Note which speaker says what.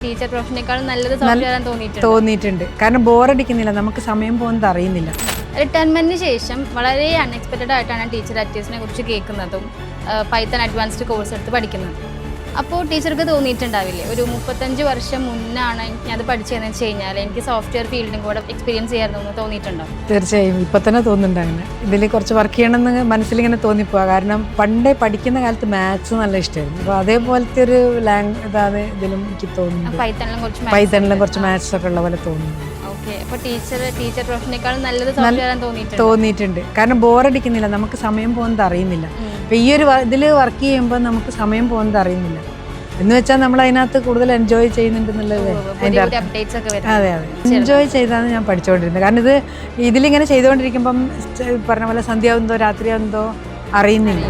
Speaker 1: Teacher പ്രൊഫഷനേക്കാളും നല്ലത് software
Speaker 2: തോന്നിയിട്ടുണ്ട്. കാരണം ബോറടിക്കുന്നില്ല, നമുക്ക് സമയം പോകുന്നത് അറിയുന്നില്ല.
Speaker 1: റിട്ടയർമെന്റിന് ശേഷം വളരെ അൺഎക്സ്പെക്റ്റഡ് ആയിട്ടാണ് ടീച്ചർ അറ്റീവ്സിനെ കുറിച്ച് കേൾക്കുന്നതും പൈത്തൺ അഡ്വാൻസ്ഡ് കോഴ്സ് എടുത്ത് പഠിക്കുന്നത്. അപ്പോൾ ടീച്ചർക്ക് തോന്നിയിട്ടുണ്ടാവില്ലേ, ഒരു 35 വർഷം മുന്നാണ് ഞാനത് പഠിച്ചതെന്ന് വെച്ച് കഴിഞ്ഞാൽ എനിക്ക് സോഫ്റ്റ്വെയർ ഫീൽഡും കൂടെ എക്സ്പീരിയൻസ് ചെയ്യാറുണ്ടെന്ന് തോന്നിയിട്ടുണ്ടോ?
Speaker 2: തീർച്ചയായും ഇപ്പം തന്നെ തോന്നുന്നുണ്ട്. അങ്ങനെ ഇതിൽ കുറച്ച് വർക്ക് ചെയ്യണമെന്ന് മനസ്സിലിങ്ങനെ തോന്നിപ്പോവാ. കാരണം പണ്ടേ പഠിക്കുന്ന കാലത്ത് മാത്സ് നല്ല ഇഷ്ടമായിരുന്നു. അപ്പോൾ അതേപോലത്തെ ഒരു ഇതാണ് ഇതിലും എനിക്ക് തോന്നുന്നു. പൈത്തണിലും കുറച്ച് മാത്സ് ഒക്കെ ഉള്ള പോലെ തോന്നുന്നു.
Speaker 1: അപ്പോൾ ടീച്ചർ പ്രൊഫഷനേക്കാളും നല്ലത് സോഫ്റ്റ്വെയർ
Speaker 2: തോന്നിയിട്ടുണ്ട്. കാരണം ബോറടിക്കുന്നില്ല, നമുക്ക് സമയം പോകുന്നത് അറിയുന്നില്ല. അപ്പോൾ ഈ ഒരു ഇതിൽ വർക്ക് ചെയ്യുമ്പോൾ നമുക്ക് സമയം പോകുന്നത് അറിയുന്നില്ല എന്ന് വെച്ചാൽ നമ്മൾ അതിനകത്ത് കൂടുതൽ എൻജോയ് ചെയ്യുന്നുണ്ടെന്നുള്ളത് അതിൻ്റെ അതെ എൻജോയ് ചെയ്താണ് ഞാൻ പഠിച്ചുകൊണ്ടിരുന്നത്. കാരണം ഇതിലിങ്ങനെ ചെയ്തുകൊണ്ടിരിക്കുമ്പം പറഞ്ഞ പോലെ സന്ധ്യ ആവുന്നതോ രാത്രിയാവുന്നതോ അറിയുന്നില്ല.